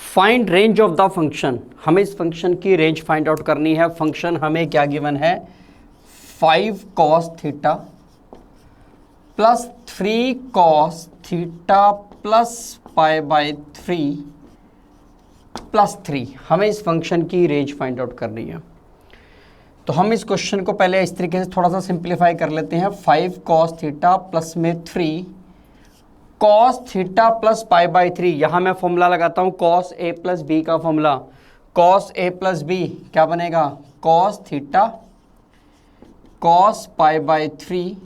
Find range of the function, हमें इस function की रेंज फाइंड आउट करनी है। फंक्शन हमें क्या गिवन है, 5 cos theta plus 3 cos theta plus pi by 3 plus 3। हमें इस फंक्शन की रेंज फाइंड आउट करनी है। तो हम इस क्वेश्चन को पहले इस तरीके से थोड़ा सा सिंप्लीफाई कर लेते हैं। 5 cos थीटा प्लस में 3 cos theta plus pi by 3। यहां मैं फॉर्मूला लगाता हूं cos a प्लस बी का formula. cos a plus B क्या बनेगा, cos theta cos pi by 3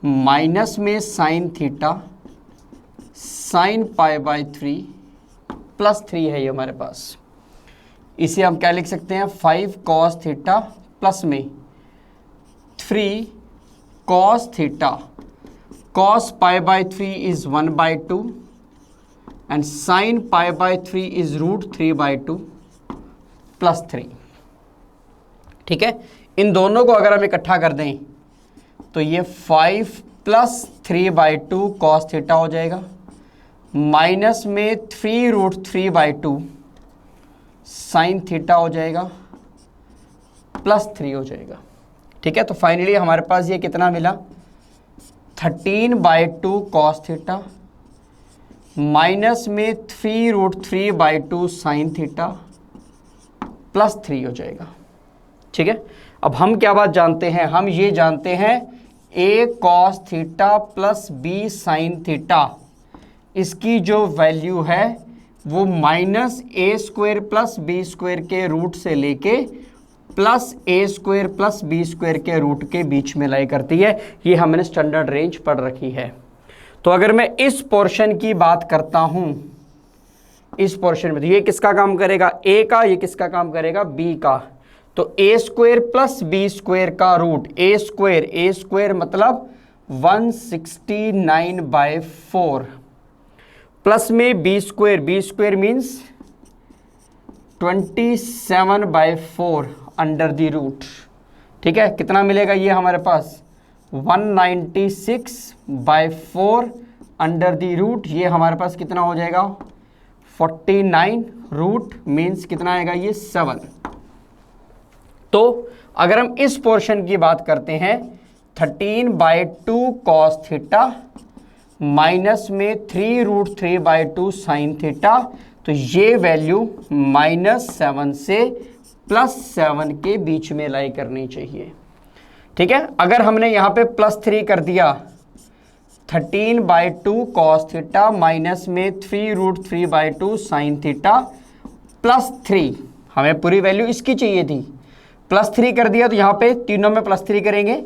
minus में sin theta sin pi by 3 plus 3 है ये हमारे पास। इसे हम क्या लिख सकते हैं, 5 cos थीटा प्लस में 3 cos theta cos pi by 3 is 1 by 2 and sin pi by 3 is root 3 by 2 plus 3। ठीक है, इन दोनों को अगर हम इकट्ठा कर दें तो ये 5 प्लस 3 by 2 cos थीटा हो जाएगा, माइनस में 3 रूट 3 by 2 sin थीटा हो जाएगा, प्लस 3 हो जाएगा। ठीक है, तो फाइनली हमारे पास ये कितना मिला, 13 बाई 2 cos थीटा माइनस में 3 root 3 by 2 sine theta plus 3 हो जाएगा। ठीक है, अब हम क्या बात जानते हैं, हम ये जानते हैं a cos theta plus b sine theta, इसकी जो वैल्यू है वो minus a square plus b square के रूट से लेके प्लस ए स्क्वायर प्लस बी स्क्वायर के रूट के बीच में लाई करती है। ये हमने स्टैंडर्ड रेंज पढ़ रखी है। तो अगर मैं इस पोर्शन की बात करता हूं, इस पोर्शन में, तो ये किसका काम करेगा, ए का, ये किसका काम करेगा, बी का। तो A square plus B square का रूट, ए स्क्वायर मतलब 169/4 प्लस में B square means 27/4 under the root. ठीक है, कितना मिलेगा ये हमारे पास 196/4 अंडर दी रूट। ये हमारे पास कितना हो जाएगा 49 रूट मीन्स कितना आएगा ये 7। तो अगर हम इस पोर्शन की बात करते हैं 13/2 cos थीटा माइनस में 3 रूट 3/2 साइन थीटा, तो ये वैल्यू -7 से +7 के बीच में लाई करनी चाहिए। ठीक है, अगर हमने यहां पे +3 कर दिया, 13/2 cos थीटा माइनस में 3 रूट 3/2 साइन थीटा +3, हमें पूरी वैल्यू इसकी चाहिए थी। +3 कर दिया तो यहां पे तीनों में +3 करेंगे,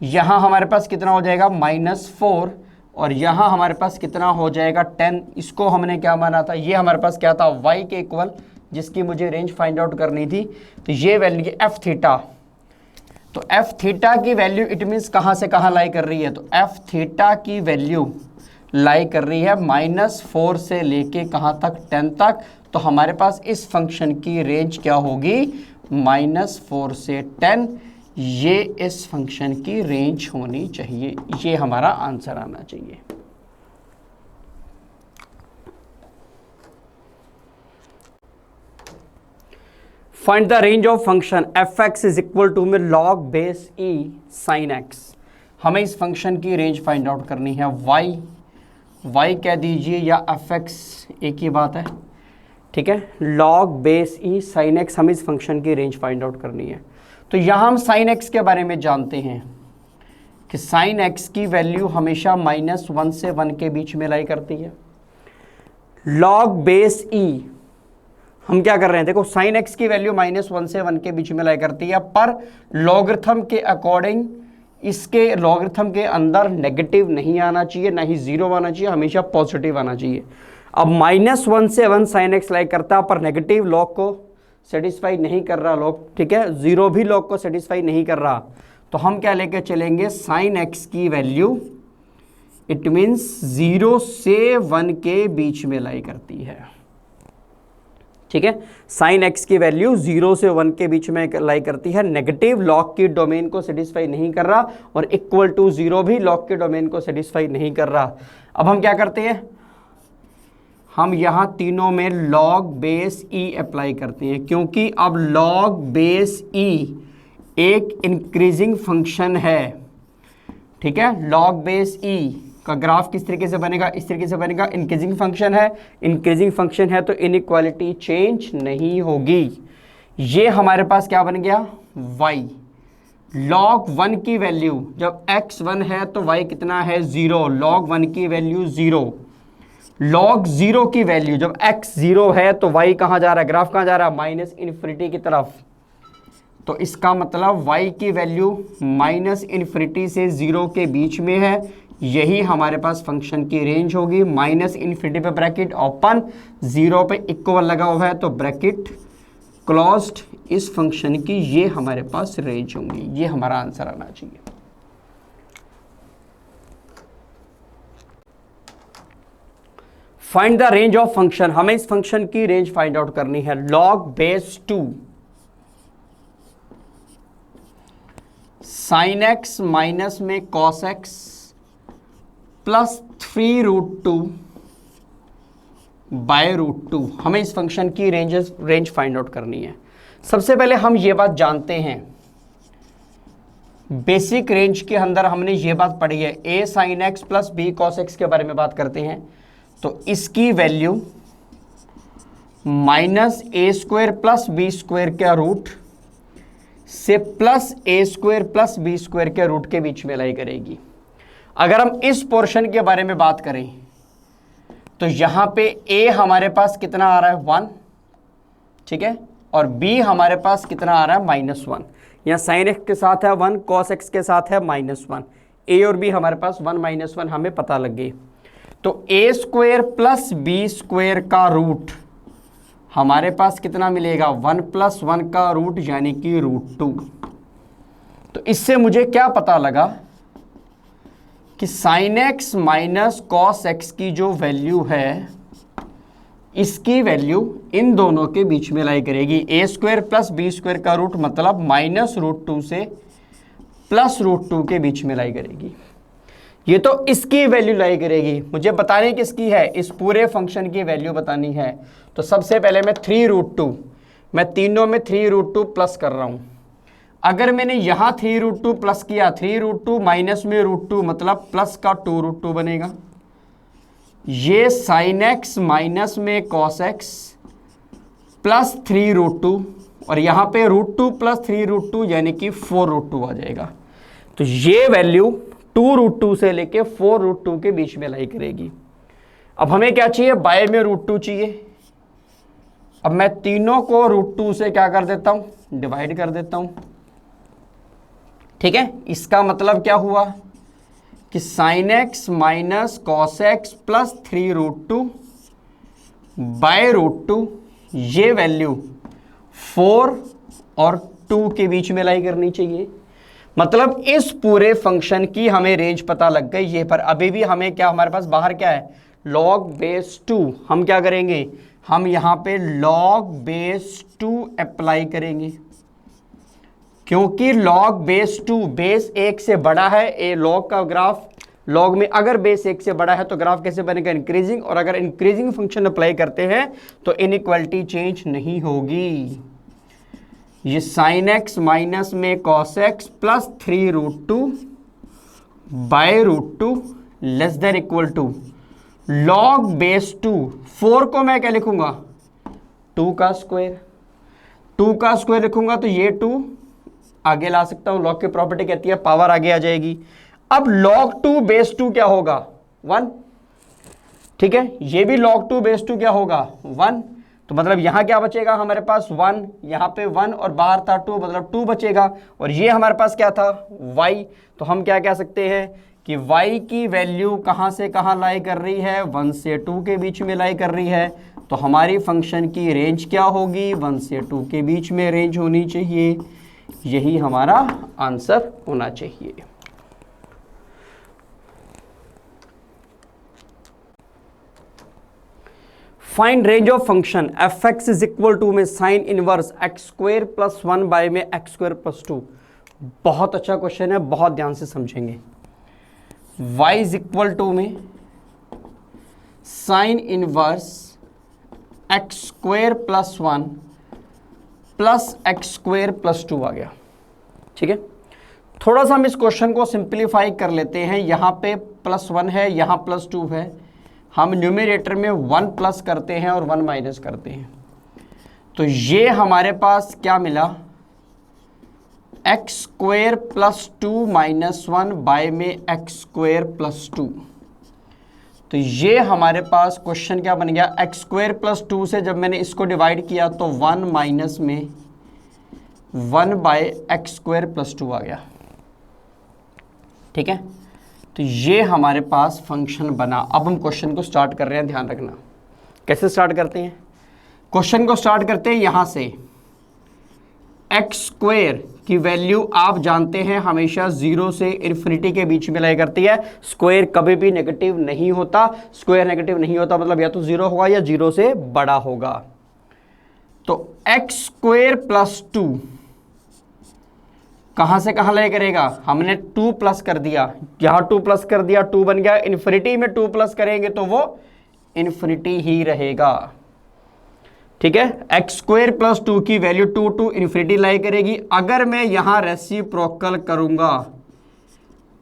यहां हमारे पास कितना हो जाएगा -4 और यहां हमारे पास कितना हो जाएगा 10। इसको हमने क्या माना था, ये हमारे पास क्या था y के इक्वल, जिसकी मुझे रेंज फाइंड आउट करनी थी। तो ये वैल्यू एफ थीटा, तो एफ थीटा की वैल्यू इट मीन्स कहां से कहां लाई कर रही है, तो एफ थीटा की वैल्यू लाई कर रही है -4 से लेके कहां तक 10 तक। तो हमारे पास इस फंक्शन की रेंज क्या होगी -4 से 10। ये इस फंक्शन की रेंज होनी चाहिए, ये हमारा आंसर आना चाहिए। Find the range of function f(x) is equal to में log base e sin x। हमें इस फंक्शन की रेंज फाइंड आउट करनी है। y कह दीजिए या f(x) एक ही बात है। ठीक है, log base e sin x, हमें इस फंक्शन की रेंज फाइंड आउट करनी है। तो यहाँ हम sin x के बारे में जानते हैं कि sin x की वैल्यू हमेशा -1 से 1 के बीच में लाई करती है। log बेस e हम क्या कर रहे हैं, देखो sin x की वैल्यू -1 से 1 के बीच में लाई करती है, पर लॉगरिथम के अकॉर्डिंग इसके लॉगरिथम के अंदर नेगेटिव नहीं आना चाहिए, ना ही 0 आना चाहिए, हमेशा पॉजिटिव आना चाहिए। अब -1 से 1 sin x लाई करता है, पर नेगेटिव लॉग को सेटिस्फाई नहीं कर रहा लॉग। ठीक है, 0 भी लॉग को सेटिस्फाई नहीं कर रहा, तो हम क्या लेके चलेंगे, sin x की वैल्यू इट मीन्स 0 से 1 के बीच में लाई करती है। ठीक है, sin x की वैल्यू 0 से 1 के बीच में लाई करती है, नेगेटिव लॉग की डोमेन को सेटिस्फाई नहीं कर रहा और इक्वल टू 0 भी लॉग के डोमेन को सेटिस्फाई नहीं कर रहा। अब हम क्या करते हैं, हम यहाँ तीनों में लॉग बेस ई अप्लाई करते हैं, क्योंकि अब लॉग बेस ई एक इंक्रीजिंग फंक्शन है। ठीक है, लॉग बेस ई का ग्राफ किस तरीके से बनेगा, इस तरीके से बनेगा। इंक्रीजिंग फंक्शन है, इंक्रीजिंग फंक्शन है तो इनइक्वालिटी चेंज नहीं होगी। ये हमारे पास क्या बन गया, y। log 1 की वैल्यू जब x 1 है तो y कितना है, 0। log 1 की वैल्यू 0। log 0 की वैल्यू जब x 0 है तो y कहाँ जा रहा है, ग्राफ कहाँ जा रहा है, माइनस इन्फिनिटी की तरफ। तो इसका मतलब y की वैल्यू माइनस इन्फिनिटी से 0 के बीच में है। यही हमारे पास फंक्शन की रेंज होगी। माइनस इन्फिनिटी पे ब्रैकेट ओपन, 0 पे इक्वल लगा हुआ है तो ब्रैकेट क्लोज्ड। इस फंक्शन की ये हमारे पास रेंज होंगी। ये हमारा आंसर आना चाहिए। Find the range of function, हमें इस फंक्शन की रेंज फाइंड आउट करनी है। log base 2 sin x minus में cos x प्लस 3√2 बाय √2, हमें इस फंक्शन की रेंज फाइंड आउट करनी है। सबसे पहले हम ये बात जानते हैं, बेसिक रेंज के अंदर हमने ये बात पढ़ी है, a sin x plus b cos x के बारे में बात करते हैं। तो इसकी वैल्यू माइनस ए स्क्वायर प्लस बी स्क्वायर के रूट से प्लस ए स्क्वायर प्लस बी स्क्वायर के रूट के बीच में लाई करेगी। अगर हम इस पोर्शन के बारे में बात करें तो यहां पे a हमारे पास कितना आ रहा है, 1, ठीक है, और b हमारे पास कितना आ रहा है, -1। यहाँ साइन x के साथ है 1, cos x के साथ है -1। a और b हमारे पास 1 -1 हमें पता लग गई। तो a square plus B square का रूट हमारे पास कितना मिलेगा, 1 + 1 का रूट यानी कि √2। तो इससे मुझे क्या पता लगा कि sin x minus cos x की जो वैल्यू है, इसकी वैल्यू इन दोनों के बीच में लाई करेगी। a square plus B square का रूट मतलब माइनस √2 से प्लस √2 के बीच में लाई करेगी। ये तो इसकी वैल्यू लाई करेगी। मुझे बतानी किसकी है, इस पूरे फंक्शन की वैल्यू बतानी है। तो सबसे पहले मैं 3√2, मैं तीनों में 3√2 प्लस कर रहा हूं। अगर मैंने यहां 3√2 प्लस किया, 3√2 माइनस में √2 मतलब प्लस का 2√2 बनेगा। ये sin x माइनस में cos x प्लस 3√2 और यहां पे √2 प्लस 3√2 यानी कि 4√2 आ जाएगा। तो ये वैल्यू 2√2 से लेके 4√2 के बीच में लाई करेगी। अब हमें क्या चाहिए, बाय में √2 चाहिए। अब मैं तीनों को √2 से क्या कर देता हूं, डिवाइड कर देता हूं। ठीक है, इसका मतलब क्या हुआ कि sin x minus cos x plus 3√2 by √2, ये वैल्यू 4 और 2 के बीच में लाई करनी चाहिए। मतलब इस पूरे फंक्शन की हमें रेंज पता लग गई ये। पर अभी भी हमें क्या, हमारे पास बाहर क्या है, log बेस 2। हम क्या करेंगे, हम यहां पे log बेस 2 अप्लाई करेंगे, क्योंकि log बेस 2 बेस 1 से बड़ा है। ए log का ग्राफ, log में अगर बेस 1 से बड़ा है तो ग्राफ कैसे बनेगा, इंक्रीजिंग। और अगर इंक्रीजिंग फंक्शन अप्लाई करते हैं तो इनइक्वालिटी चेंज नहीं होगी। ये sin x माइनस में cos x plus 3√2 by √2 less than equal to log base 2। 4 को मैं क्या लिखूंगा, 2 का स्क्वायर। 2 का स्क्वायर लिखूंगा तो ये 2 आगे ला सकता हूं। log की प्रॉपर्टी कहती है पावर आगे आ जाएगी। अब log 2 बेस 2 क्या होगा, 1। ठीक है, ये भी log 2 बेस 2 क्या होगा, 1। तो मतलब यहां क्या बचेगा हमारे पास, 1, यहां पे 1 और बाहर था 2 मतलब 2 बचेगा। और ये हमारे पास क्या था, y। तो हम क्या कह सकते हैं कि y की वैल्यू कहां से कहां लाई कर रही है, 1 से 2 के बीच में लाई कर रही है। तो हमारी फंक्शन की रेंज क्या होगी, 1 से 2 के बीच में रेंज होनी चाहिए। यही हमारा आंसर होना चाहिए। Find range of function f(x) is equal to में साइन इनवर्स x² + 1 बाय में x² + 2। बहुत अच्छा क्वेश्चन है, बहुत ध्यान से समझेंगे। y इज इक्वल टू में sine inverse x square plus 1 plus x square plus 2 आ गया। ठीक है, थोड़ा सा हम इस क्वेश्चन को सिंप्लीफाई कर लेते हैं। यहाँ पे +1 है, यहाँ +2 है, हम न्यूमरेटर में 1 प्लस करते हैं और 1 माइनस करते हैं, तो ये हमारे पास क्या मिला, x square plus 2 minus 1 by में एक्स स्क्वेयर प्लस 2। तो ये हमारे पास क्वेश्चन क्या बन गया, एक्स स्क्वेयर प्लस 2 से जब मैंने इसको डिवाइड किया तो 1 माइनस में 1 बाय एक्स स्क्वेयर प्लस 2 आ गया। ठीक है, तो ये हमारे पास फंक्शन बना। अब हम क्वेश्चन को स्टार्ट कर रहे हैं, ध्यान रखना कैसे स्टार्ट करते हैं। क्वेश्चन को स्टार्ट करते हैं यहाँ से, एक्स स्क्वेयर की वैल्यू आप जानते हैं हमेशा 0 से इन्फिनिटी के बीच में लाई करती है। स्क्वायर कभी भी नेगेटिव नहीं होता, स्क्वायर नेगेटिव नहीं होता मतलब या तो 0 होगा या 0 से बड़ा होगा। तो एक्स स्क्वेयर प्लस 2 कहां से कहां लाई करेगा, हमने 2 प्लस कर दिया, यहां 2 प्लस कर दिया, 2 बन गया। इन्फिनिटी में 2 प्लस करेंगे तो वो इन्फिनिटी ही रहेगा। ठीक है, एक्स स्क्वेयर प्लस 2 की वैल्यू 2 टू इन्फिनिटी लाई करेगी। अगर मैं यहां रेसिप्रोकल करूंगा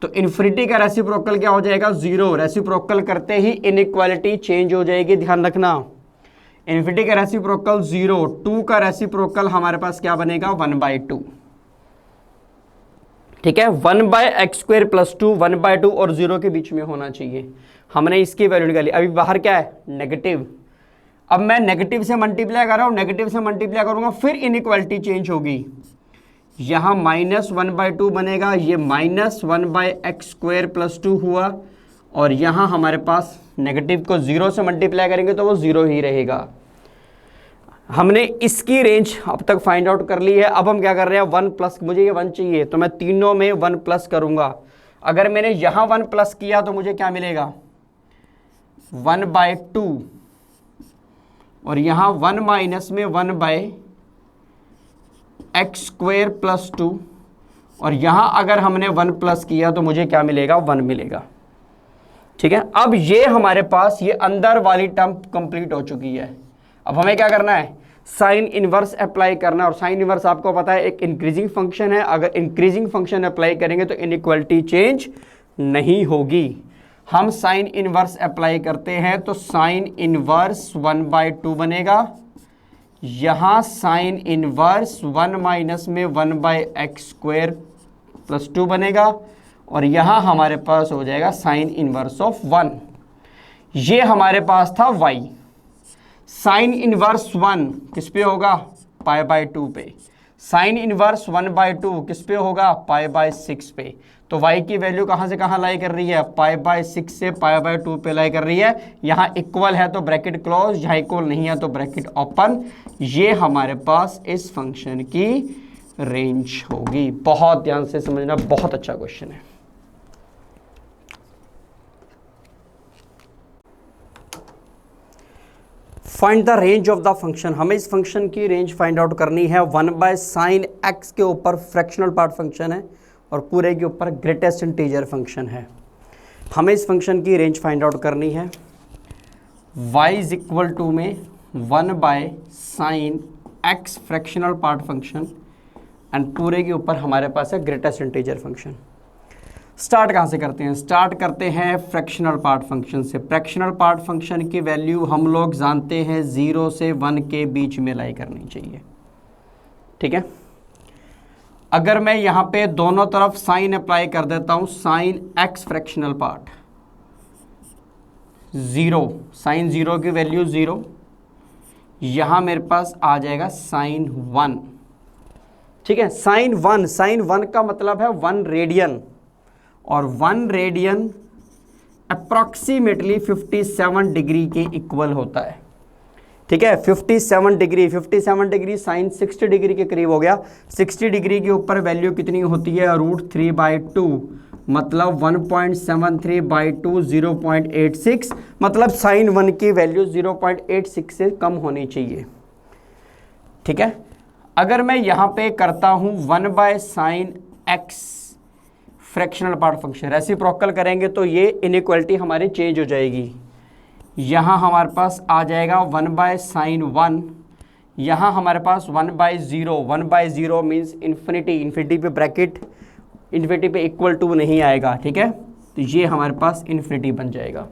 तो इन्फिनिटी का रेसिप्रोकल क्या हो जाएगा, 0। रेसिप्रोकल करते ही इनइक्वालिटी चेंज हो जाएगी, ध्यान रखना। इन्फिनिटी का रेसिप्रोकल 0, 2 का रेसिप्रोकल हमारे पास क्या बनेगा, 1/2। ठीक है, 1/x स्क्वेयर प्लस 2 1/2 और 0 के बीच में होना चाहिए। हमने इसकी वैल्यू निकाली। अभी बाहर क्या है, नेगेटिव। अब मैं नेगेटिव से मल्टीप्लाई कर रहा हूं, नेगेटिव से मल्टीप्लाई करूंगा फिर इनइक्वालिटी चेंज होगी। यहां -1/2 बनेगा, ये -1/x स्क्वेयर प्लस 2 हुआ, और यहां हमारे पास नेगेटिव को 0 से मल्टीप्लाई करेंगे तो वो 0 ही रहेगा। हमने इसकी रेंज अब तक फाइंड आउट कर ली है। अब हम क्या कर रहे हैं, 1 प्लस, मुझे ये 1 चाहिए तो मैं तीनों में 1 प्लस करूंगा। अगर मैंने यहां 1 प्लस किया तो मुझे क्या मिलेगा, 1/2, और यहां 1 माइनस में 1/x स्क्वेयर प्लस 2, और यहां अगर हमने 1 प्लस किया तो मुझे क्या मिलेगा, 1 मिलेगा। ठीक है, अब ये हमारे पास ये अंदर वाली टर्म कंप्लीट हो चुकी है। अब हमें क्या करना है, साइन इनवर्स अप्लाई करना। और साइन इनवर्स आपको पता है एक इंक्रीजिंग फंक्शन है, अगर इंक्रीजिंग फंक्शन अप्लाई करेंगे तो इनइक्वालिटी चेंज नहीं होगी। हम साइन इनवर्स अप्लाई करते हैं तो साइन इनवर्स 1/2 बनेगा। यहां साइन इनवर्स 1 माइनस में 1/x स्क्वेयर प्लस 2 बनेगा, और यहां हमारे पास हो जाएगा साइन इनवर्स ऑफ 1। ये हमारे पास था y। साइन इनवर्स 1 किस पे होगा, π/2 पे। साइन इनवर्स 1/2 किस पे होगा, π/6 पे। तो y की वैल्यू कहां से कहां लाई कर रही है, π/6 से π/2 पे लाई कर रही है। यहां इक्वल है तो ब्रैकेट क्लोज, यहां इक्वल नहीं है तो ब्रैकेट ओपन। ये हमारे पास इस फंक्शन की रेंज होगी। बहुत ध्यान से समझना, बहुत अच्छा क्वेश्चन है। Find the range of the function. हमें इस फंक्शन की रेंज फाइंड आउट करनी है। 1/sin x के ऊपर फ्रैक्शनल पार्ट फंक्शन है और पूरे के ऊपर ग्रेटेस्ट इंटीजर फंक्शन है। हमें इस फंक्शन की रेंज फाइंड आउट करनी है। y इज इक्वल टू में 1/sin x fractional part function and पूरे के ऊपर हमारे पास है ग्रेटेस्ट इंटीजर फंक्शन। स्टार्ट कहाँ से करते हैं, स्टार्ट करते हैं फ्रैक्शनल पार्ट फंक्शन से। फ्रैक्शनल पार्ट फंक्शन की वैल्यू हम लोग जानते हैं 0 से 1 के बीच में लाई करनी चाहिए। ठीक है, अगर मैं यहाँ पे दोनों तरफ साइन अप्लाई कर देता हूँ, sine x fractional part 0, sine 0 की वैल्यू 0, यहाँ मेरे पास आ जाएगा साइन 1। ठीक है, साइन 1 का मतलब है 1 रेडियन, और 1 रेडियन अप्रॉक्सीमेटली 57 डिग्री के इक्वल होता है। ठीक है, 57 डिग्री साइन 60 डिग्री के करीब हो गया। 60 डिग्री के ऊपर वैल्यू कितनी होती है, √3/2, मतलब 1.73/2 0.86, मतलब साइन 1 की वैल्यू 0.86 से कम होनी चाहिए। ठीक है, अगर मैं यहाँ पे करता हूँ 1/sin x fractional part function, reciprocal करेंगे तो ये इनइक्वालिटी हमारी चेंज हो जाएगी। यहाँ हमारे पास आ जाएगा 1/sin 1, यहाँ हमारे पास 1/0, 1/0 मीन्स इन्फिनिटी, इन्फिनिटी पे ब्रैकेट, इन्फिनिटी पे इक्वल टू नहीं आएगा, ठीक है, तो ये हमारे पास इन्फिनिटी बन जाएगा।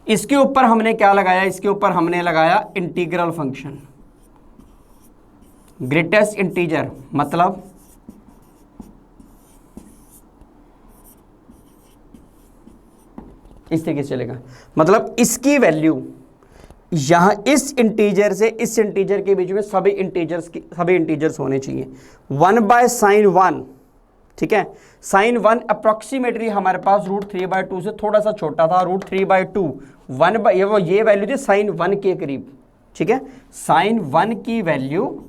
इसके ऊपर हमने क्या लगाया, इसके ऊपर हमने लगाया इंटीग्रल फंक्शन, ग्रेटेस्ट इंटीजर, मतलब इस तरीके से चलेगा, मतलब इसकी वैल्यू यहां इस इंटीजर से इस इंटीजर के बीच में सभी इंटीजर्स होने चाहिए। 1/sin 1, ठीक है, sin 1 अप्रोक्सीमेटली हमारे पास √3/2 से थोड़ा सा छोटा था, √3/2, ये वैल्यू थी sin 1 के करीब, ठीक है, sin 1 की वैल्यू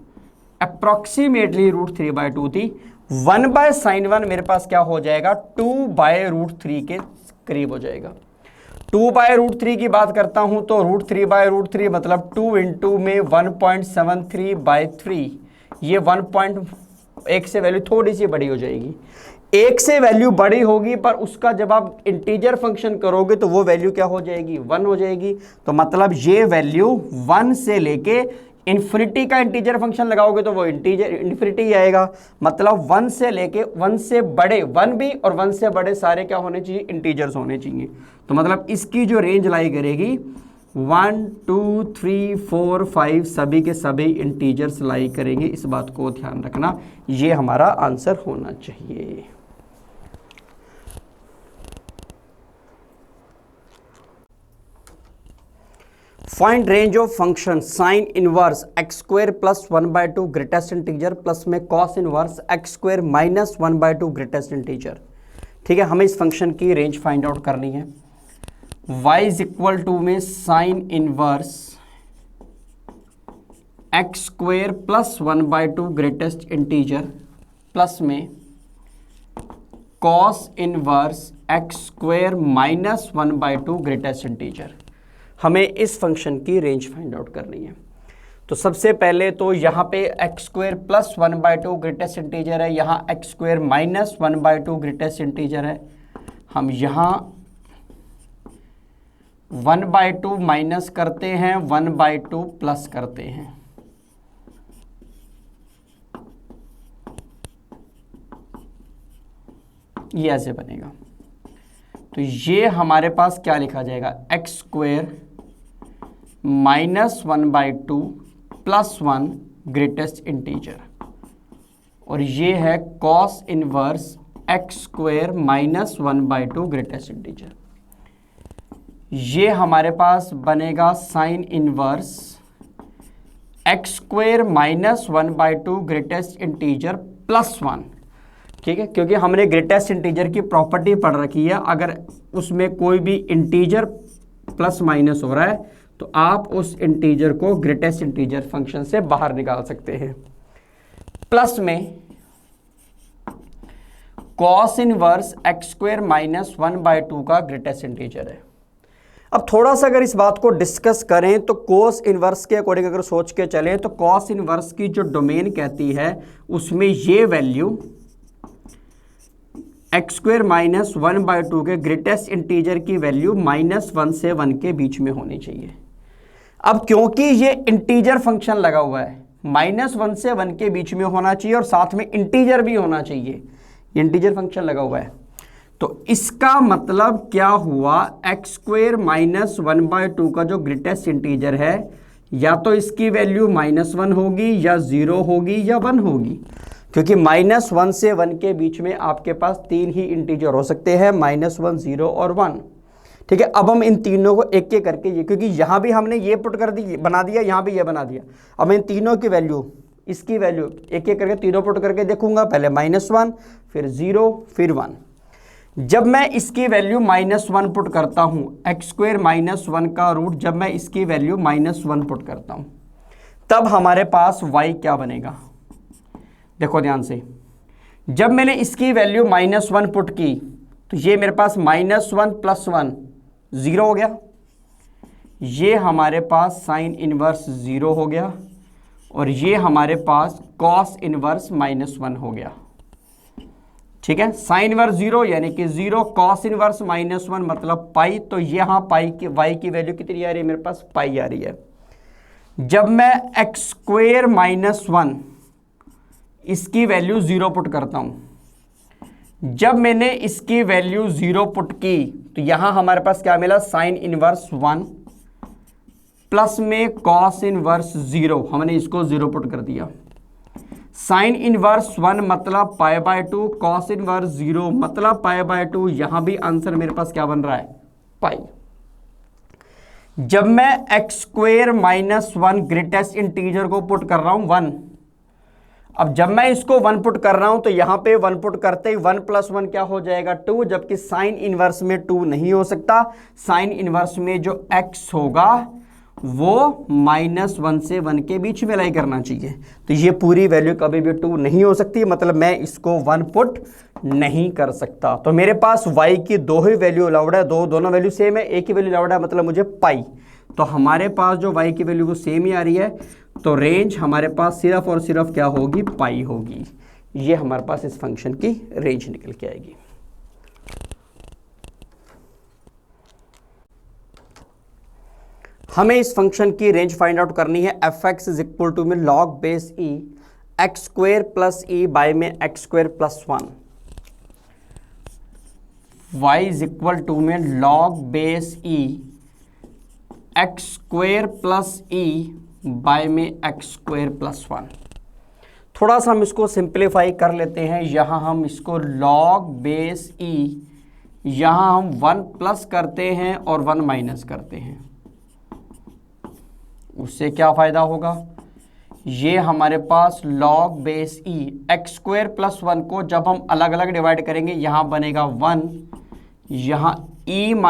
अप्रोक्सीमेटली √3/2 थी। 1/sin 1 मेरे पास क्या हो जाएगा, 2/√3 के करीब हो जाएगा। 2/√3 की बात करता हूं तो √3/√3 मतलब 2 इंटू में 1.73/3, ये 1.1 से वैल्यू थोड़ी सी बड़ी हो जाएगी, 1 से वैल्यू बड़ी होगी, पर उसका जब आप इंटीजर फंक्शन करोगे तो वो वैल्यू क्या हो जाएगी, 1 हो जाएगी। तो मतलब ये वैल्यू 1 से लेके इन्फिनिटी का इंटीजर फंक्शन लगाओगे तो वो इंटीजर इन्फिनिटी ही आएगा। मतलब 1 से लेके 1 से बड़े, 1 भी और 1 से बड़े सारे क्या होने चाहिए, इंटीजर्स होने चाहिए। तो मतलब इसकी जो रेंज लाई करेगी 1 2 3 4 5 सभी के सभी इंटीजर्स लाई करेंगे, इस बात को ध्यान रखना, ये हमारा आंसर होना चाहिए। Find range of function sine inverse x² + 1/2 greatest integer plus में cos inverse x² - 1/2 greatest integer. ठीक है, हमें इस फंक्शन की रेंज फाइंड आउट करनी है। y = में sine inverse x² + 1/2 greatest integer plus में cos inverse x² - 1/2 greatest integer. हमें इस फंक्शन की रेंज फाइंड आउट करनी है। तो सबसे पहले तो यहाँ पे x² + 1/2 ग्रेटेस्ट इंटीजर है, यहाँ x² - 1/2 ग्रेटेस्ट इंटीजर है। हम यहाँ 1/2 माइनस करते हैं, 1/2 प्लस करते हैं। ये ऐसे बनेगा। तो ये हमारे पास क्या लिखा जाएगा, x² - 1/2 + 1 ग्रेटेस्ट इंटीजर, और ये है cos inverse x² - 1/2 greatest integer. ये हमारे पास बनेगा sign inverse x² - 1/2 greatest integer plus 1। ठीक है, क्योंकि हमने ग्रेटेस्ट इंटीजर की प्रॉपर्टी पढ़ रखी है, अगर उसमें कोई भी इंटीजर प्लस माइनस हो रहा है तो आप उस इंटीजर को ग्रेटेस्ट इंटीजर फंक्शन से बाहर निकाल सकते हैं। प्लस में कॉस इनवर्स x² - 1/2 का ग्रेटेस्ट इंटीजर है। अब थोड़ा सा अगर इस बात को डिस्कस करें तो कोस इनवर्स के अकॉर्डिंग अगर सोच के चलें तो कॉस इनवर्स की जो डोमेन कहती है उसमें ये वैल्यू x² - 1/2 के ग्रेटेस्ट इंटीजर की वैल्यू -1 से 1 के बीच में होनी चाहिए। अब क्योंकि ये इंटीजर फंक्शन लगा हुआ है, -1 से 1 के बीच में होना चाहिए और साथ में इंटीजर भी होना चाहिए, ये इंटीजर फंक्शन लगा हुआ है। तो इसका मतलब क्या हुआ, x² - 1/2 का जो ग्रेटेस्ट इंटीजर है या तो इसकी वैल्यू -1 होगी या 0 होगी या 1 होगी, क्योंकि -1 से 1 के बीच में आपके पास 3 ही इंटीजर हो सकते हैं, -1 0 और 1। ठीक है, अब हम इन तीनों को एक एक करके ये, क्योंकि यहाँ भी हमने ये पुट कर दी बना दिया, यहाँ भी ये बना दिया, अब इन तीनों की वैल्यू इसकी वैल्यू एक एक करके तीनों पुट करके देखूंगा। पहले -1 फिर 0 फिर 1। जब मैं इसकी वैल्यू -1 पुट करता हूँ, x² - 1 का रूट जब मैं इसकी वैल्यू -1 पुट करता हूँ तब हमारे पास y क्या बनेगा, देखो ध्यान से। जब मैंने इसकी वैल्यू -1 पुट की तो ये मेरे पास -1 + 1 0 हो गया, ये हमारे पास साइन इनवर्स 0 हो गया और ये हमारे पास कॉस इनवर्स -1 हो गया। ठीक है। साइन इनवर्स 0 यानी कि 0, कॉस इनवर्स -1 मतलब पाई। तो यहाँ पाई की वाई की वैल्यू कितनी आ रही है मेरे पास, पाई आ रही है। जब मैं एक्स स्क्वेयर -1 इसकी वैल्यू 0 पुट करता हूं, जब मैंने इसकी वैल्यू 0 पुट की तो यहां हमारे पास क्या मिला, साइन इनवर्स 1 प्लस में कॉस इनवर्स 0, हमने इसको 0 पुट कर दिया। साइन इनवर्स 1 मतलब π/2, कॉस इनवर्स 0 मतलब π/2। यहां भी आंसर मेरे पास क्या बन रहा है, पाई। जब मैं एक्स स्क्वेयर -1 ग्रेटेस्ट इंटीजर को पुट कर रहा हूं 1, अब जब मैं इसको 1 पुट कर रहा हूं तो यहां पे 1 पुट करते ही 1 + 1 क्या हो जाएगा, 2, जबकि साइन इनवर्स में 2 नहीं हो सकता। साइन इनवर्स में जो x होगा वो -1 से 1 के बीच में लाई करना चाहिए। तो ये पूरी वैल्यू कभी भी 2 नहीं हो सकती, मतलब मैं इसको 1 पुट नहीं कर सकता। तो मेरे पास y की दो ही वैल्यू अलाउड है, दोनों वैल्यू सेम है, एक ही वैल्यू अलाउड है, मतलब मुझे पाई। तो हमारे पास जो y की वैल्यू वो सेम ही आ रही है, तो रेंज हमारे पास सिर्फ और सिर्फ क्या होगी, पाई होगी। ये हमारे पास इस फंक्शन की रेंज निकल के आएगी। हमें इस फंक्शन की रेंज फाइंड आउट करनी है। f(x) = में log base e x² + e by में x² + 1, y = में log base e x² + e by में x² + 1। थोड़ा सा हम इसको सिंप्लीफाई कर लेते हैं। यहां हम इसको log बेस e, यहां हम 1 प्लस करते हैं और 1 माइनस करते हैं, उससे क्या फायदा होगा, ये हमारे पास log बेस e x² + 1 को जब हम अलग अलग डिवाइड करेंगे, यहां बनेगा 1, यहां e -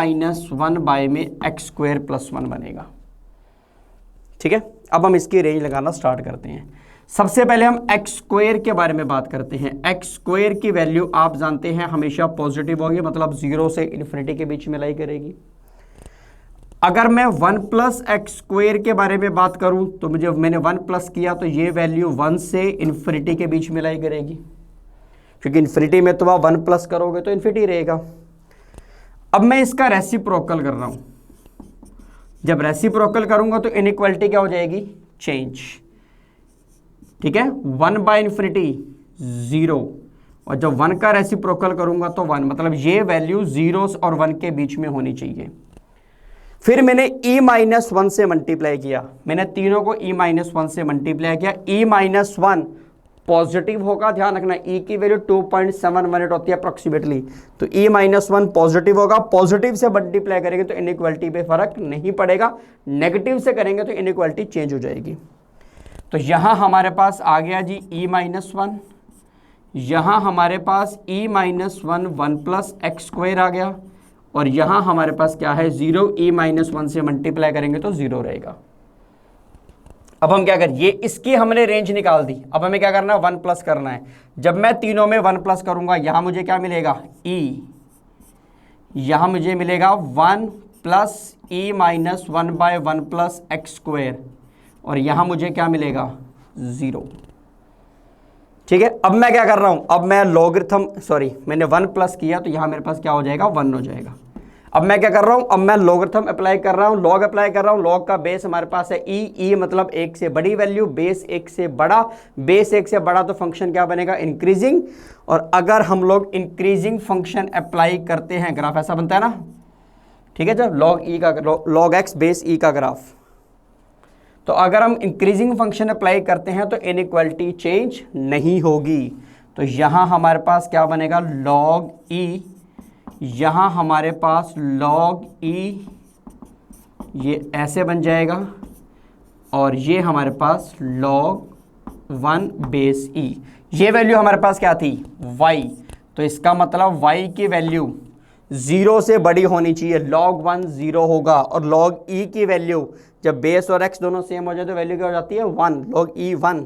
1 बाय में x² + 1 बनेगा। ठीक है, अब हम इसकी रेंज लगाना स्टार्ट करते हैं। सबसे पहले हम x² के बारे में बात करते हैं। x² की वैल्यू आप जानते हैं हमेशा पॉजिटिव होगी, मतलब 0 से इन्फिनिटी के बीच में लाई करेगी। अगर मैं 1 + x² के बारे में बात करूं तो मैंने 1 प्लस किया तो ये वैल्यू 1 से इन्फिनिटी के बीच में लाई करेगी, क्योंकि इन्फिनिटी में तो आप 1 प्लस करोगे तो इन्फिनिटी रहेगा। अब मैं इसका रेसिप्रोकल कर रहा हूं, जब रेसिप्रोकल करूंगा तो इनइक्वालिटी क्या हो जाएगी, चेंज। ठीक है, 1/∞ 0, और जब 1 का रेसिप्रोकल करूंगा तो 1, मतलब ये वैल्यू 0 और 1 के बीच में होनी चाहिए। फिर मैंने e - 1 से मल्टीप्लाई किया, मैंने तीनों को e - 1 से मल्टीप्लाई किया। e - 1 पॉजिटिव होगा, ध्यान रखना e की वैल्यू 2.718 होती है अप्रोक्सीमेटली, तो e - 1 पॉजिटिव होगा। पॉजिटिव से मल्टीप्लाई करेंगे तो इनइक्वालिटी पे फर्क नहीं पड़ेगा, नेगेटिव से करेंगे तो इनइक्वालिटी चेंज हो जाएगी। तो यहां हमारे पास आ गया जी e - 1, यहां हमारे पास e - 1 1 + x² आ गया, और यहां हमारे पास क्या है 0, e - 1 से मल्टीप्लाई करेंगे तो 0 रहेगा। अब हम क्या करें, ये इसकी हमने रेंज निकाल दी। अब हमें क्या करना है, 1 प्लस करना है। जब मैं तीनों में 1 प्लस करूंगा, यहां मुझे क्या मिलेगा, e, यहां मुझे मिलेगा 1 + e - 1/1 + x², और यहां मुझे क्या मिलेगा, 0। ठीक है, अब मैं क्या कर रहा हूं, अब मैं लॉगरिथम मैंने 1 प्लस किया तो यहां मेरे पास क्या हो जाएगा, 1 हो जाएगा। अब मैं क्या कर रहा हूं, अब मैं लॉगरिथम अप्लाई कर रहा हूं, लॉग अप्लाई कर रहा हूं। लॉग का बेस हमारे पास है e मतलब 1 से बड़ी वैल्यू, बेस 1 से बड़ा, बेस 1 से बड़ा तो फंक्शन क्या बनेगा, इंक्रीजिंग। और अगर हम लोग इंक्रीजिंग फंक्शन अप्लाई करते हैं, ग्राफ ऐसा बनता है ना। ठीक है, जब log x बेस e का ग्राफ, तो अगर हम इंक्रीजिंग फंक्शन अप्लाई करते हैं तो इनइक्वालिटी चेंज नहीं होगी। तो यहां हमारे पास क्या बनेगा, log e, यहां हमारे पास log e ये ऐसे बन जाएगा, और ये हमारे पास log 1 बेस e। ये वैल्यू हमारे पास क्या थी, y, तो इसका मतलब y की वैल्यू 0 से बड़ी होनी चाहिए, log 1 0 होगा। और log e की वैल्यू, जब बेस और x दोनों सेम हो जाए तो वैल्यू क्या हो जाती है, 1, log e 1,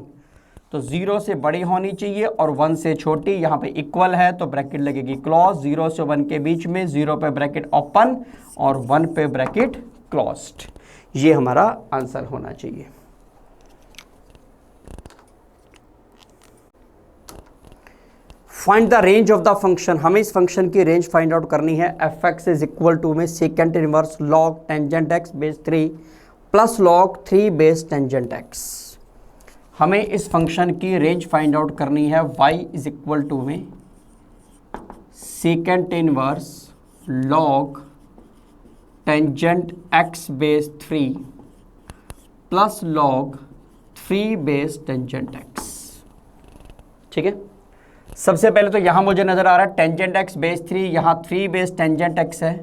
तो 0 से बड़ी होनी चाहिए और 1 से छोटी। यहाँ पे इक्वल है तो ब्रैकेट लगेगी क्लोज, 0 से 1 के बीच में, 0 पे ब्रैकेट ओपन और 1 पे ब्रैकेट क्लोज्ड। ये हमारा आंसर होना चाहिए। Find the range of the function, हमें इस फंक्शन की रेंज फाइंड आउट करनी है। F X is equal to में second inverse log tangent X base 3 plus log 3 base tangent X. हमें इस फंक्शन की रेंज फाइंड आउट करनी है। y इज इक्वल टू में second inverse log tangent X base 3 plus log 3 base tangent x. ठीक है, सबसे पहले तो यहां मुझे नजर आ रहा है टेंजेंट एक्स बेस 3, यहां 3 बेस टेंजेंट एक्स है,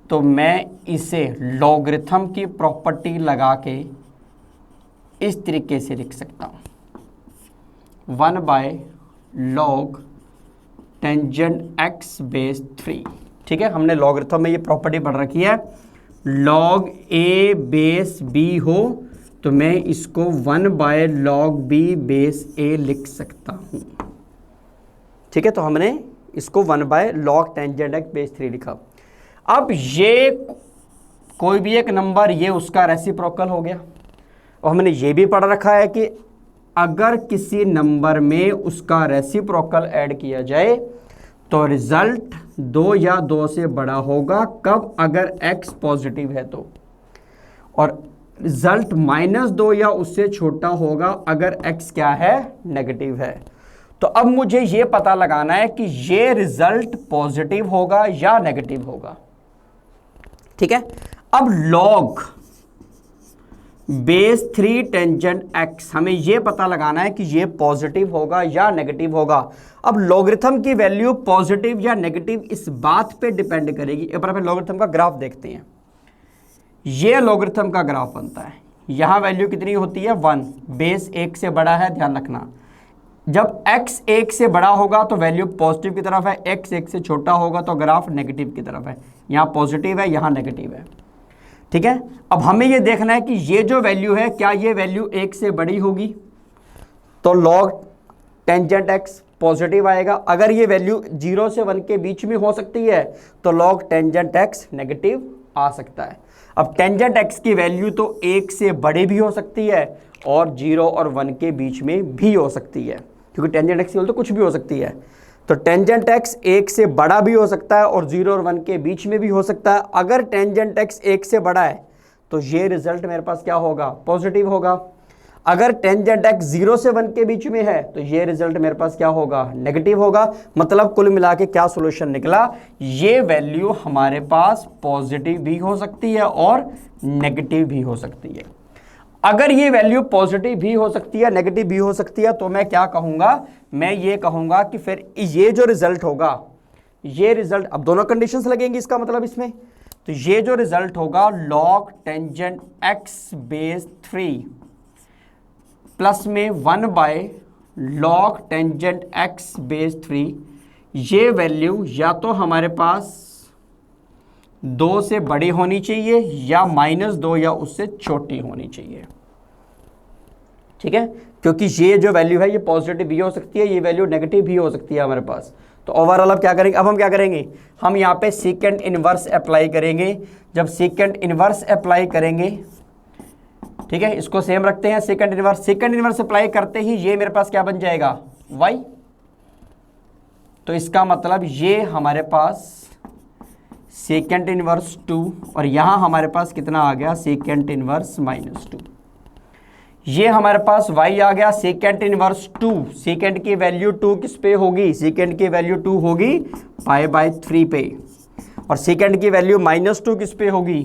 तो मैं इसे लॉगरिथम की प्रॉपर्टी लगा के इस तरीके से लिख सकता हूं 1 by log tangent X base 3। ठीक है, हमने लॉगरिथम में ये प्रॉपर्टी पढ़ रखी है, लॉग ए बेस बी हो तो मैं इसको 1 बाय लॉग बी बेस ए लिख सकता हूं। ठीक है, तो हमने इसको 1 by log tangent X base 3 लिखा। अब ये कोई भी एक नंबर, ये उसका रेसिप्रोकल हो गया, और हमने ये भी पढ़ रखा है कि अगर किसी नंबर में उसका रेसिप्रोकल ऐड किया जाए तो रिजल्ट 2 या 2 से बड़ा होगा। कब? अगर x पॉजिटिव है तो, और रिजल्ट -2 या उससे छोटा होगा अगर x क्या है? नेगेटिव है। तो अब मुझे ये पता लगाना है कि ये रिजल्ट पॉजिटिव होगा या नेगेटिव होगा। ठीक है, अब लॉग बेस 3 टेंजेंट x, हमें यह पता लगाना है कि यह पॉजिटिव होगा या नेगेटिव होगा। अब लॉगरिथम की वैल्यू पॉजिटिव या नेगेटिव इस बात पे डिपेंड करेगी। एक बार लॉगरिथम का ग्राफ देखते हैं। यह लॉगरिथम का ग्राफ बनता है, यहां वैल्यू कितनी होती है? 1, बेस 1 से बड़ा है, ध्यान रखना। जब x 1 से बड़ा होगा तो वैल्यू पॉजिटिव की तरफ है, x 1 से छोटा होगा तो ग्राफ नेगेटिव की तरफ है। यहां पॉजिटिव है, यहां नेगेटिव है। ठीक है, अब हमें यह देखना है कि ये जो वैल्यू है, क्या ये वैल्यू 1 से बड़ी होगी तो लॉग टेंजेंट x पॉजिटिव आएगा। अगर ये वैल्यू 0 से 1 के बीच में हो सकती है तो लॉग टेंजेंट x नेगेटिव आ सकता है। अब टेंजेंट x की वैल्यू तो 1 से बड़ी भी हो सकती है और 0 और 1 के बीच में भी हो सकती है, क्योंकि टेंजेंट x की वैल्यू तो कुछ भी हो सकती है। तो टेंजेंट x 1 से बड़ा भी हो सकता है और 0 और 1 के बीच में भी हो सकता है। अगर टेंजेंट x 1 से बड़ा है तो ये रिजल्ट मेरे पास क्या होगा? पॉजिटिव होगा। अगर टेंजेंट x 0 से 1 के बीच में है तो ये रिजल्ट मेरे पास क्या होगा? नेगेटिव होगा। मतलब कुल मिला के क्या सॉल्यूशन निकला? ये वैल्यू हमारे पास पॉजिटिव भी हो सकती है और नेगेटिव भी हो सकती है। अगर ये वैल्यू पॉजिटिव भी हो सकती है, नेगेटिव भी हो सकती है, तो मैं क्या कहूंगा? मैं ये कहूंगा कि फिर ये जो रिजल्ट होगा, ये रिजल्ट, अब दोनों कंडीशंस लगेंगी इसका मतलब इसमें, तो ये जो रिजल्ट होगा log tangent x base 3 plus में 1 by log tangent x base 3, ये वैल्यू या तो हमारे पास 2 से बड़ी होनी चाहिए या -2 या उससे छोटी होनी चाहिए। ठीक है, क्योंकि ये जो वैल्यू है ये पॉजिटिव भी हो सकती है, ये वैल्यू नेगेटिव भी हो सकती है हमारे पास। तो ओवरऑल अब क्या करेंगे? अब हम क्या करेंगे? हम यहाँ पे सेकेंड इनवर्स अप्लाई करेंगे। जब सेकेंड इनवर्स अप्लाई करेंगे, ठीक है, इसको सेम रखते हैं second inverse. Second inverse apply करते ही ये मेरे पास क्या बन जाएगा? y। तो इसका मतलब ये हमारे पास सेकेंड इनवर्स 2, और यहां हमारे पास कितना आ गया? Second inverse -2। ये हमारे पास y आ गया सेकेंड इनवर्स 2। सेकेंड की वैल्यू 2 किस पे होगी? सेकेंड की वैल्यू 2 होगी π/3 पे, और सेकेंड की वैल्यू -2 किस पे होगी?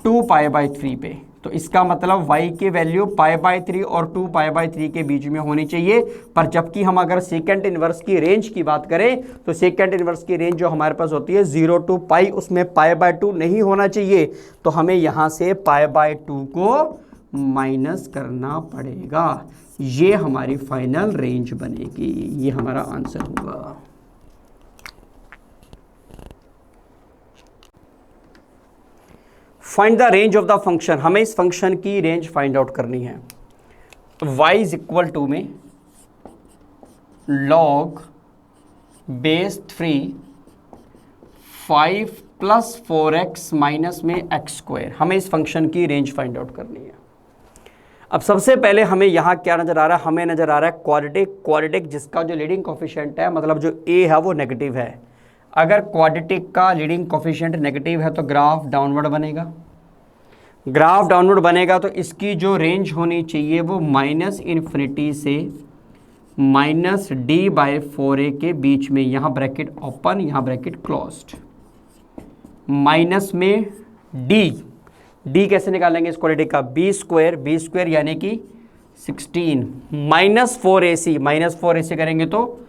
2 π/3 पे। तो इसका मतलब y की वैल्यू π/3 और 2 π/3 के बीच में होनी चाहिए। पर जबकि हम अगर सेकेंड इनवर्स की रेंज की बात करें तो सेकेंड इनवर्स की रेंज जो हमारे पास होती है 0 to π, उसमें π/2 नहीं होना चाहिए। तो हमें यहां से π/2 को माइनस करना पड़ेगा। ये हमारी फाइनल रेंज बनेगी, ये हमारा आंसर होगा। Find the range of the function, हमें इस फंक्शन की रेंज फाइंड आउट करनी है। y इज इक्वल टू में लॉग बेस 3 5 + 4x - में x²। हमें इस फंक्शन की रेंज फाइंड आउट करनी है। अब सबसे पहले हमें यहाँ क्या नज़र आ रहा है, हमें नज़र आ रहा है क्वाड्रेटिक जिसका जो लीडिंग कोफिशिएंट है, मतलब जो ए है वो नेगेटिव है। अगर क्वाड्रेटिक का लीडिंग कोफिशिएंट नेगेटिव है तो ग्राफ डाउनवर्ड बनेगा। ग्राफ डाउनवर्ड बनेगा तो इसकी जो रेंज होनी चाहिए वो -∞ से -d/4a के बीच में, यहाँ ब्रैकेट ओपन यहाँ ब्रैकेट क्लोज्ड, माइनस में डी कैसे निकालेंगे इस क्वाड्रेटिक का, बी स्क्वायर यानी कि 16 -4ac करेंगे तो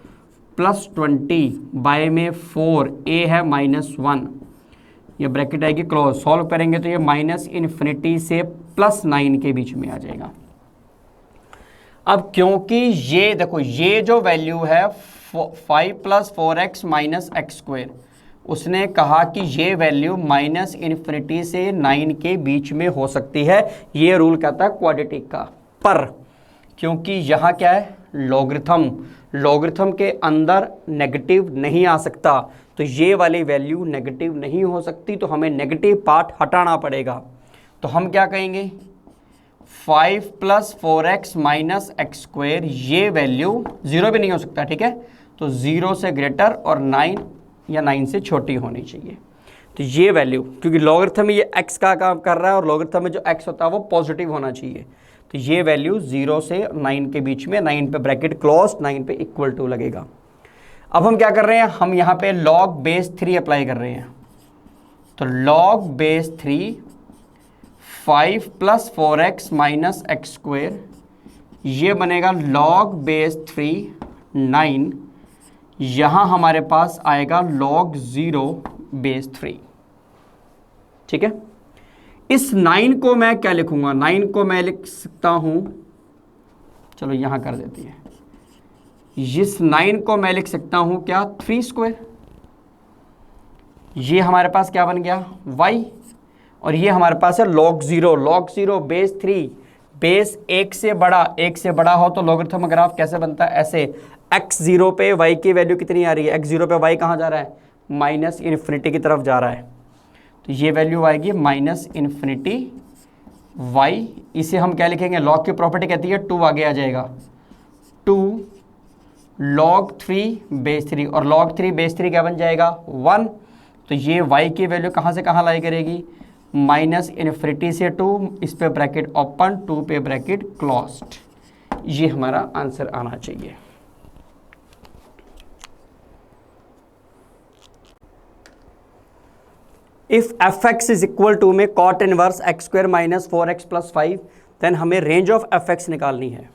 +20 बाय में 4 a है -1, ये ब्रैकेट आएगी क्लोज। सॉल्व करेंगे तो ये -∞ से +9 के बीच में आ जाएगा। अब क्योंकि ये देखो ये जो वैल्यू है 5 + 4x - x², उसने कहा कि ये वैल्यू -∞ से 9 के बीच में हो सकती है, ये रूल कहता है क्वाड्रेटिक का। पर क्योंकि यहाँ क्या है, लॉगरिथम के अंदर नेगेटिव नहीं आ सकता, तो ये वाली वैल्यू नेगेटिव नहीं हो सकती, तो हमें नेगेटिव पार्ट हटाना पड़ेगा। तो हम क्या कहेंगे, 5 + 4x - x², ये वैल्यू 0 भी नहीं हो सकता, ठीक है, तो 0 से ग्रेटर और 9 या 9 से छोटी होनी चाहिए। तो ये वैल्यू, क्योंकि लॉगरिथम में ये x का काम कर रहा है और लॉगरिथम में जो x होता है वो पॉजिटिव होना चाहिए, तो ये वैल्यू 0 से 9 के बीच में, 9 पे ब्रैकेट क्लोज, 9 पे = लगेगा। अब हम क्या कर रहे हैं, हम यहाँ पे log base 3 अप्लाई कर रहे हैं, तो log base 3 5 + 4x - x², ये बनेगा log base 3 9, यहाँ हमारे पास आएगा log 0 base 3, ठीक है। इस 9 को मैं क्या लिखूंगा, 9 को मैं लिख सकता हूं, चलो यहां कर देती है, इस 9 को मैं लिख सकता हूं क्या, 3², ये हमारे पास क्या बन गया y, और ये हमारे पास है log 0 base 3, बेस 1 से बड़ा हो तो लॉगरिथम ग्राफ कैसे बनता है, ऐसे x0 पे y की वैल्यू कितनी आ रही है, x0 पे y कहाँ जा रहा है, -∞ की तरफ जा रहा है, तो ये वैल्यू आएगी -∞ y, इसे हम क्या लिखेंगे, लॉग की प्रॉपर्टी कहती है 2 आगे आ जाएगा, 2 log 3 base 3, और log 3 base 3 क्या बन जाएगा 1, तो ये y की वैल्यू कहाँ से कहाँ लाई करेगी, -∞ से 2, इस पे ब्रैकेट ओपन, 2 पे ब्रैकेट क्लोज्ड, ये हमारा आंसर आना चाहिए। If fx is equal to में cot inverse x² - 4x + 5, then हमें रेंज ऑफ fx निकालनी है,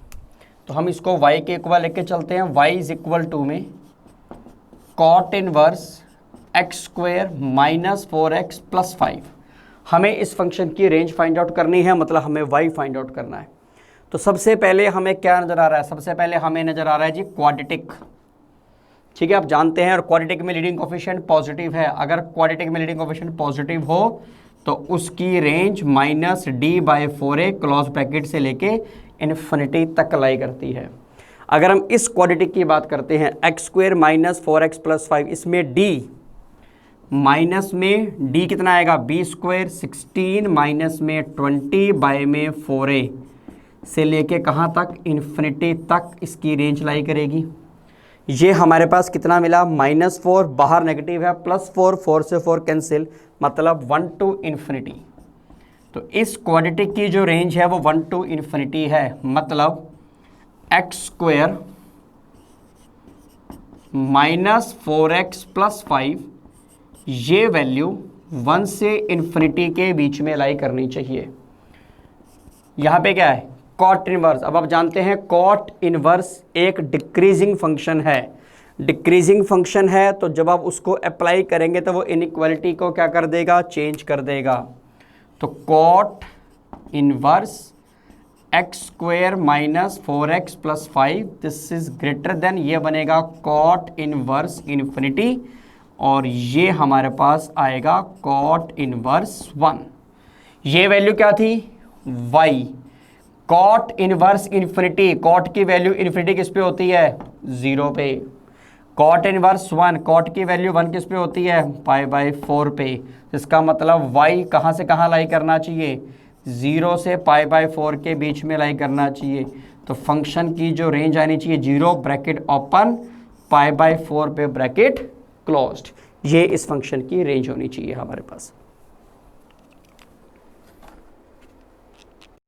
तो हम इसको y के इक्वल लेके चलते हैं, y इज इक्वल टू में cot इनवर्स x² - 4x + 5, हमें इस फंक्शन की रेंज फाइंड आउट करनी है, मतलब हमें y फाइंड आउट करना है। तो सबसे पहले हमें क्या नज़र आ रहा है, सबसे पहले हमें नज़र आ रहा है जी क्वाड्रेटिक, ठीक है, आप जानते हैं, और क्वाड्रेटिक में लीडिंग कोफिशिएंट पॉजिटिव है, अगर क्वाड्रेटिक में लीडिंग कोफिशिएंट पॉजिटिव हो तो उसकी रेंज -d/4a क्लोज ब्रैकेट से लेके इन्फिनिटी तक लाई करती है। अगर हम इस क्वाड्रेटिक की बात करते हैं, x² - 4x + 5, इसमें d माइनस में d कितना आएगा, b² 16 माइनस में 20 बाय में 4a से लेके कहाँ तक, इन्फिनिटी तक इसकी रेंज लाई करेगी। ये हमारे पास कितना मिला, -4, बाहर नेगेटिव है, +4, 4 से 4 कैंसिल, मतलब 1 to ∞। तो इस क्वाड्रेटिक की जो रेंज है वो 1 to ∞ है, मतलब x² - 4x + 5, ये वैल्यू 1 से ∞ के बीच में लाई करनी चाहिए। यहाँ पे क्या है, कॉट इनवर्स। अब आप जानते हैं कॉट इनवर्स एक डिक्रीजिंग फंक्शन है, डिक्रीजिंग फंक्शन है, तो जब आप उसको अप्लाई करेंगे तो वो इनइक्वालिटी को क्या कर देगा, चेंज कर देगा। तो cot inverse x² - 4x + 5, this is greater than, ये बनेगा कॉट इनवर्स इन्फिनिटी, और ये हमारे पास आएगा कॉट इनवर्स 1। ये वैल्यू क्या थी, y। Cot inverse infinity, cot की वैल्यू इन्फिनिटी किस पे होती है, 0 पे। कॉट इनवर्स 1, कॉट की वैल्यू 1 किस पे होती है, π/4 पे। इसका मतलब y कहाँ से कहाँ लाई करना चाहिए, 0 से π/4 के बीच में लाई करना चाहिए। तो फंक्शन की जो रेंज आनी चाहिए 0 ब्रैकेट ओपन π/4 पे ब्रैकेट क्लोज्ड, ये इस फंक्शन की रेंज होनी चाहिए हमारे पास।